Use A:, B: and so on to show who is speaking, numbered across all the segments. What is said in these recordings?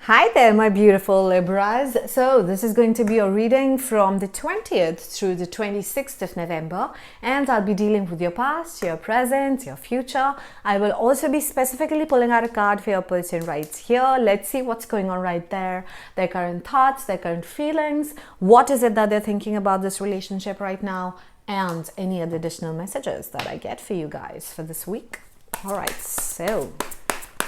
A: Hi there, my beautiful Libras. So this is going to be a reading from the 20th through the 26th of November, and I'll be dealing with your past, your present, your future. I will also be specifically pulling out a card for your person right here. Let's see what's going on right there, their current thoughts, their current feelings, what is it that they're thinking about this relationship right now, and any other additional messages that I get for you guys for this week. All right, so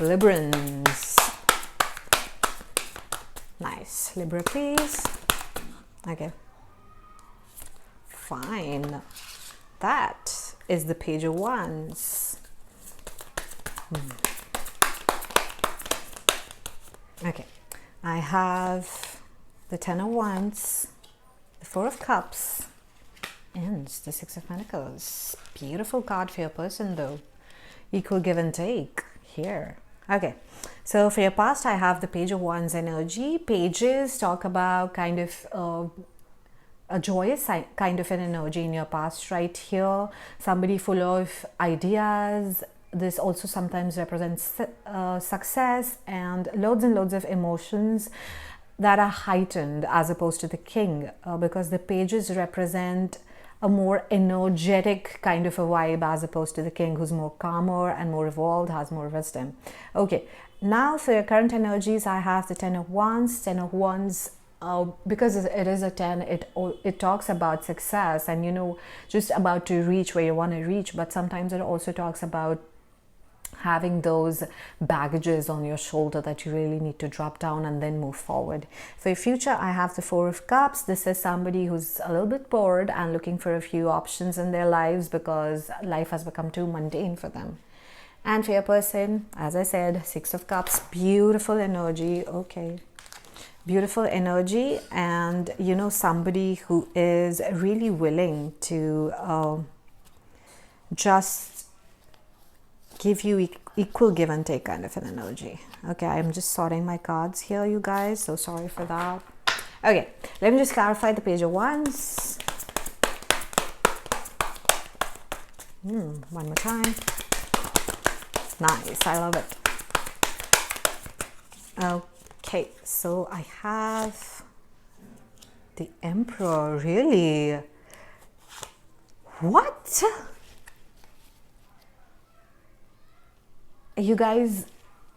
A: Librans. Nice. Libra, please. Okay. Fine. That is the Page of Wands. Okay. I have the Ten of Wands, the Four of Cups, and the Six of Pentacles. Beautiful card for your person though. Equal give and take here. Okay, so for your past, I have the Page of Wands energy. Pages talk about kind of a joyous kind of an energy in your past right here. Somebody full of ideas. This also sometimes represents success and loads of emotions that are heightened as opposed to the King, because the pages represent a more energetic kind of a vibe as opposed to the King, who's more calmer and more evolved, has more wisdom. Okay, now for your current energies, I have the Ten of Wands. Ten of Wands, because it is a 10, it talks about success and, you know, just about to reach where you want to reach, but sometimes it also talks about having those baggages on your shoulder that you really need to drop down and then move forward. For your future, I have the Four of Cups. This is somebody who's a little bit bored and looking for a few options in their lives because life has become too mundane for them. And for your person, as I said, Six of Cups, beautiful energy. Okay, beautiful energy, and you know, somebody who is really willing to just give you equal give and take kind of an energy. Okay, I'm just sorting my cards here, you guys, so sorry for that. Okay, let me just clarify the Page of Wands. One more time. Nice, I love it. Okay, so I have the Emperor. Really? What? You guys,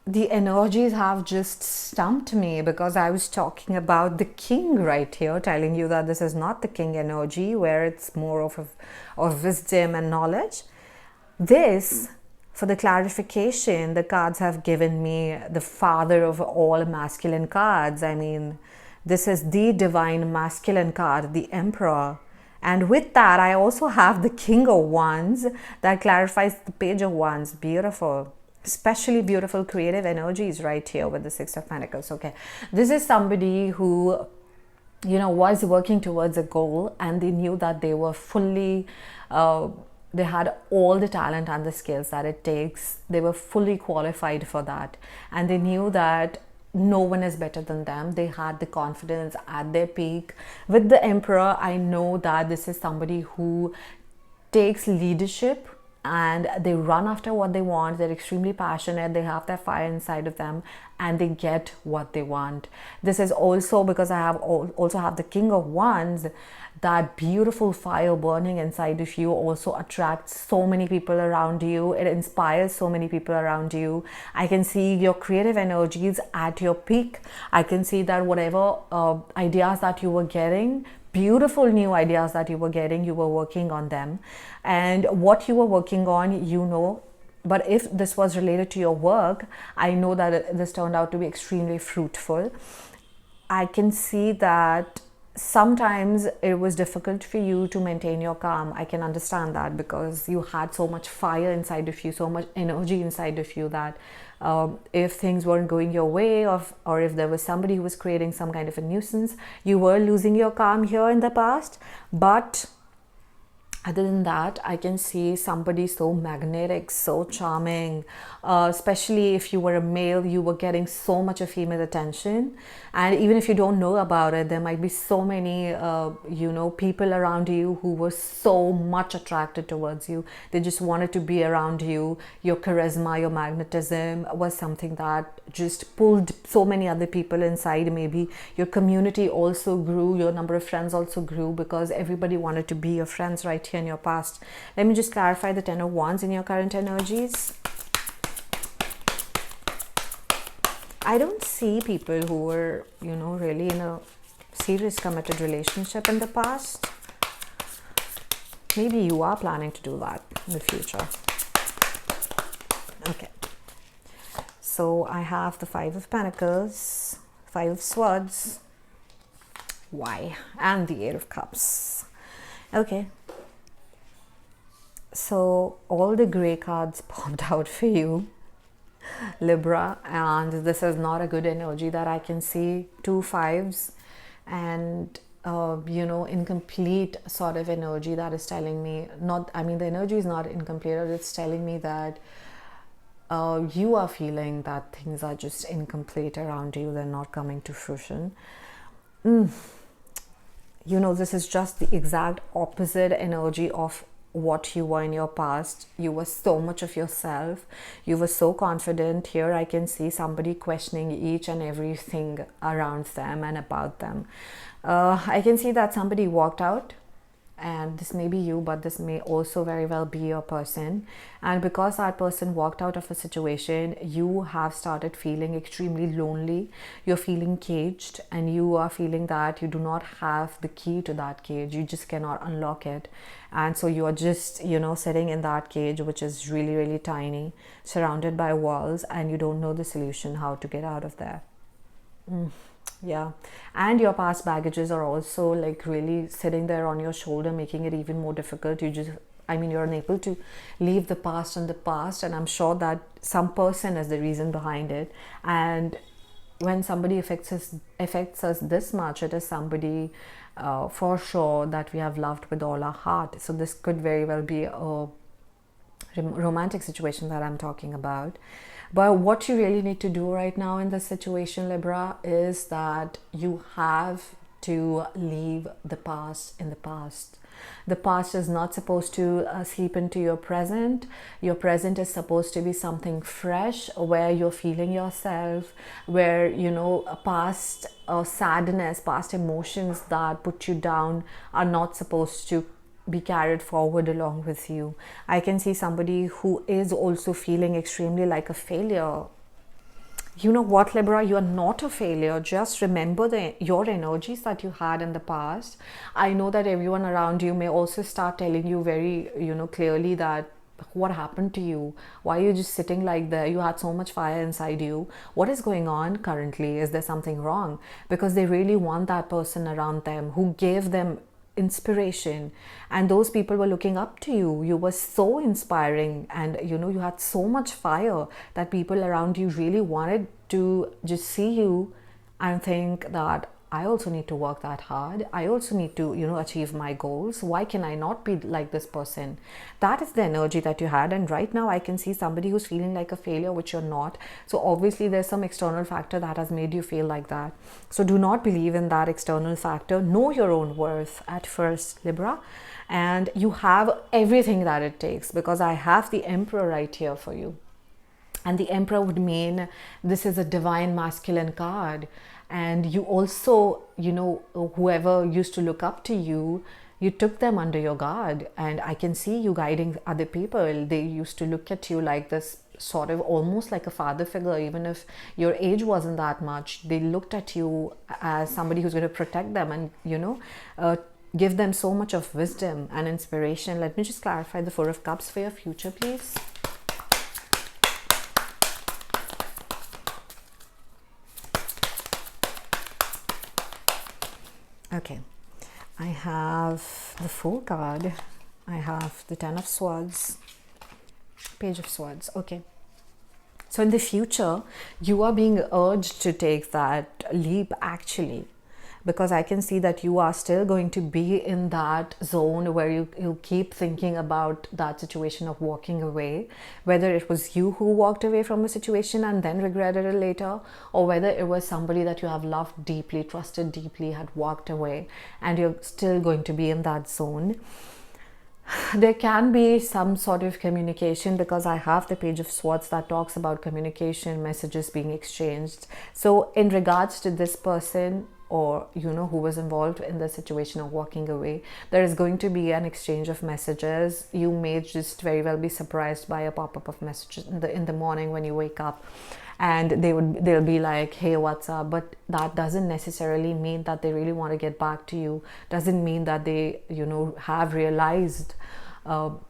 A: the energies have just stumped me because I was talking about the King right here, telling you that this is not the King energy where it's more of wisdom and knowledge. This, for the clarification, the cards have given me the father of all masculine cards. I mean, this is the divine masculine card, the Emperor. And with that, I also have the King of Wands that clarifies the Page of Wands. Beautiful. Especially beautiful creative energies right here with the Six of Pentacles. Okay, this is somebody who, you know, was working towards a goal and they knew that they were fully they had all the talent and the skills that it takes. They were fully qualified for that, and they knew that no one is better than them. They had the confidence at their peak. With the Emperor, I know that this is somebody who takes leadership and they run after what they want. They're extremely passionate, they have their fire inside of them, and they get what they want. This is also because I also have the King of Wands. That beautiful fire burning inside of you also attracts so many people around you. It inspires so many people around you. I can see your creative energies at your peak. I can see that whatever ideas that you were getting, beautiful new ideas that you were getting, you were working on them. And what you were working on, you know, but if this was related to your work, I know that this turned out to be extremely fruitful. I can see that sometimes it was difficult for you to maintain your calm. I can understand that because you had so much fire inside of you, so much energy inside of you that if things weren't going your way, or if there was somebody who was creating some kind of a nuisance, you were losing your calm here in the past. But Other than that, I can see somebody so magnetic, so charming, especially if you were a male, you were getting so much of female attention. And even if you don't know about it, there might be so many people around you who were so much attracted towards you. They just wanted to be around you. Your charisma, your magnetism was something that just pulled so many other people inside. Maybe your community also grew, your number of friends also grew, because everybody wanted to be your friends right here in your past. Let me just clarify the Ten of Wands in your current energies. I don't see people who were, really in a serious committed relationship in the past. Maybe you are planning to do that in the future. Okay. So I have the Five of Pentacles, Five of Swords, why, and the Eight of Cups. Okay. So all the gray cards popped out for you, Libra, and this is not a good energy that I can see. Two fives and incomplete sort of energy that is telling me, the energy is not incomplete, it's telling me that you are feeling that things are just incomplete around you, they're not coming to fruition. This is just the exact opposite energy of what you were in your past. You were so much of yourself, you were so confident. Here I can see somebody questioning each and everything around them and about them. I can see that somebody walked out, and this may be you, but this may also very well be your person. And because that person walked out of a situation, you have started feeling extremely lonely. You're feeling caged, and you are feeling that you do not have the key to that cage. You just cannot unlock it. And so you are just, sitting in that cage, which is really, really tiny, surrounded by walls, and you don't know the solution, how to get out of there. Yeah, and your past baggages are also like really sitting there on your shoulder, making it even more difficult. You're unable to leave the past in the past, and I'm sure that some person is the reason behind it. And when somebody affects us this much, it is somebody for sure that we have loved with all our heart. So this could very well be a romantic situation that I'm talking about. But what you really need to do right now in this situation, Libra, is that you have to leave the past in the past. The past is not supposed to seep into your present. Your present is supposed to be something fresh, where you're feeling yourself, where, past sadness, past emotions that put you down are not supposed to be carried forward along with you. I can see somebody who is also feeling extremely like a failure. You know what, Libra, you are not a failure. Just remember your energies that you had in the past. I know that everyone around you may also start telling you very, clearly that what happened to you? Why are you just sitting like that? You had so much fire inside you. What is going on currently? Is there something wrong? Because they really want that person around them who gave them inspiration, and those people were looking up to you. You were so inspiring, and you had so much fire that people around you really wanted to just see you and think that I also need to work that hard. I also need to, achieve my goals. Why can I not be like this person? That is the energy that you had. And right now I can see somebody who's feeling like a failure, which you're not. So obviously there's some external factor that has made you feel like that. So do not believe in that external factor. Know your own worth at first, Libra. And you have everything that it takes, because I have the Emperor right here for you. And the Emperor would mean this is a divine masculine card. And you also, whoever used to look up to you, you took them under your guard. And I can see you guiding other people. They used to look at you like this, sort of almost like a father figure, even if your age wasn't that much. They looked at you as somebody who's going to protect them and, give them so much of wisdom and inspiration. Let me just clarify the Four of Cups for your future, please. Okay, I have the Fool card, I have the Ten of Swords, Page of Swords. Okay, so in the future, you are being urged to take that leap actually, because I can see that you are still going to be in that zone where you keep thinking about that situation of walking away, whether it was you who walked away from a situation and then regretted it later, or whether it was somebody that you have loved deeply, trusted deeply, had walked away, and you're still going to be in that zone. There can be some sort of communication, because I have the Page of Swords that talks about communication, messages being exchanged. So in regards to this person, or who was involved in the situation of walking away, there is going to be an exchange of messages. You may just very well be surprised by a pop-up of messages in the morning when you wake up, and they'll be like, hey, what's up? But that doesn't necessarily mean that they really want to get back to you. Doesn't mean that they have realized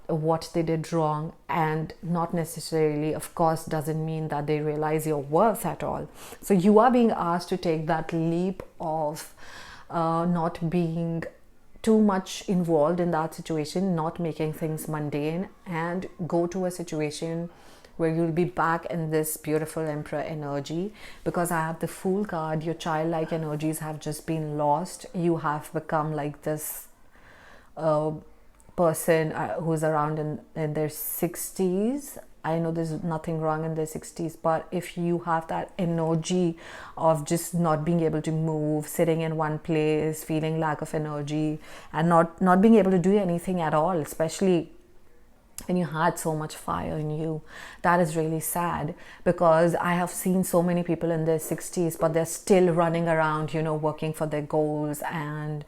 A: what they did wrong, and not necessarily, of course, doesn't mean that they realize your worth at all. So you are being asked to take that leap of not being too much involved in that situation, not making things mundane, and go to a situation where you'll be back in this beautiful Emperor energy. Because I have the Fool card, your childlike energies have just been lost. You have become like this person who's around in their 60s. I know there's nothing wrong in their 60s, but if you have that energy of just not being able to move, sitting in one place, feeling lack of energy, and not being able to do anything at all, especially when you had so much fire in you, that is really sad. Because I have seen so many people in their 60s, but they're still running around, working for their goals, and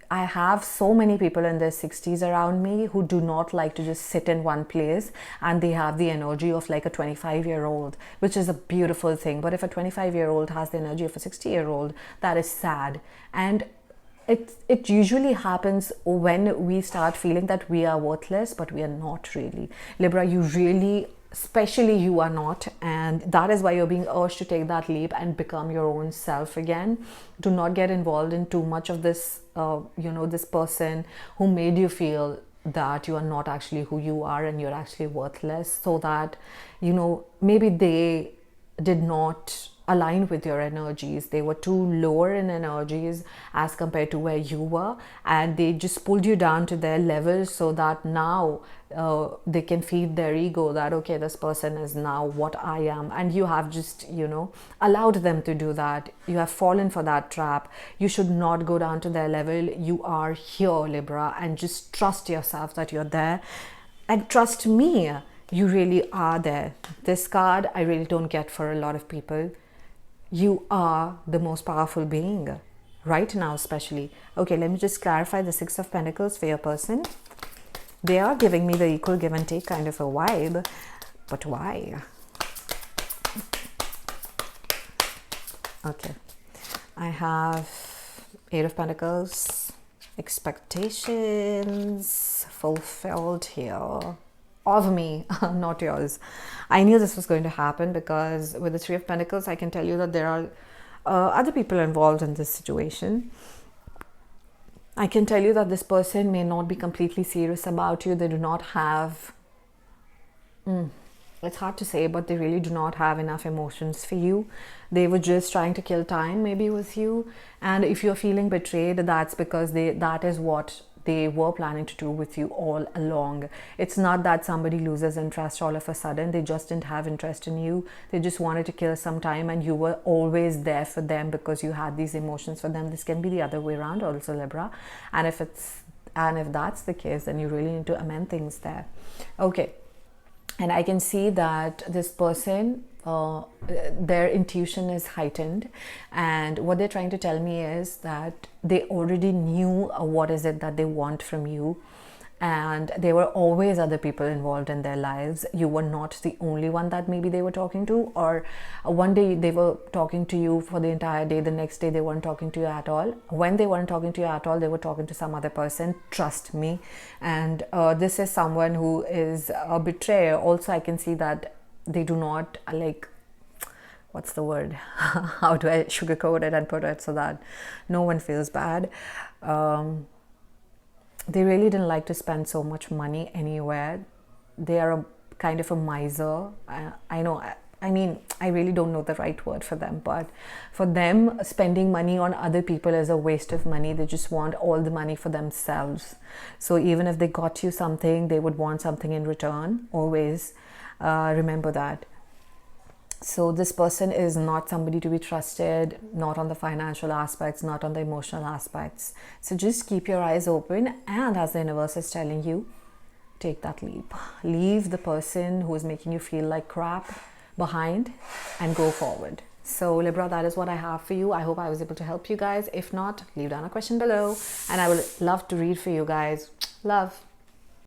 A: I have so many people in their 60s around me who do not like to just sit in one place, and they have the energy of like a 25-year-old, which is a beautiful thing. But if a 25-year-old has the energy of a 60-year-old, that is sad. And it usually happens when we start feeling that we are worthless, but we are not really. Libra, you really, especially you are not, and that is why you're being urged to take that leap and become your own self again. Do not get involved in too much of this this person who made you feel that you are not actually who you are and you're actually worthless, so that maybe they did not align with your energies. They were too lower in energies as compared to where you were, and they just pulled you down to their level, so that now they can feed their ego that, okay, this person is now what I am, and you have just allowed them to do that. You have fallen for that trap. You should not go down to their level. You are here, Libra, and just trust yourself that you're there, and trust me, you really are there. This card I really don't get for a lot of people. You are the most powerful being right now, especially. Okay, let me just clarify the Six of Pentacles for your person. They are giving me the equal give and take kind of a vibe, but why? Okay, I have Eight of Pentacles, expectations fulfilled here. Of me, not yours. I knew this was going to happen, because with the Three of Pentacles, I can tell you that there are other people involved in this situation. I can tell you that this person may not be completely serious about you. They do not have, it's hard to say, but they really do not have enough emotions for you. They were just trying to kill time maybe with you. And if you're feeling betrayed, that's because that is what they were planning to do with you all along. It's not that somebody loses interest all of a sudden. They just didn't have interest in you. They just wanted to kill some time, and you were always there for them because you had these emotions for them. This can be the other way around also, Libra. And if that's the case, then you really need to amend things there. Okay. And I can see that this person, their intuition is heightened, and what they're trying to tell me is that they already knew what is it that they want from you, and there were always other people involved in their lives. You were not the only one that maybe they were talking to, or one day they were talking to you for the entire day, the next day they weren't talking to you at all. When they weren't talking to you at all, they were talking to some other person, trust me. And this is someone who is a betrayer. Also, I can see that they do not what's the word? How do I sugarcoat it and put it so that no one feels bad? They really didn't like to spend so much money anywhere. They are a kind of a miser. I know I mean, I really don't know the right word for them, but for them, spending money on other people is a waste of money. They just want all the money for themselves. So even if they got you something, they would want something in return. Always remember that. So this person is not somebody to be trusted, not on the financial aspects, not on the emotional aspects. So just keep your eyes open, and as the universe is telling you, take that leap. Leave the person who is making you feel like crap behind and go forward. So Libra, that is what I have for you. I hope I was able to help you guys. If not, leave down a question below and I will love to read for you guys. Love.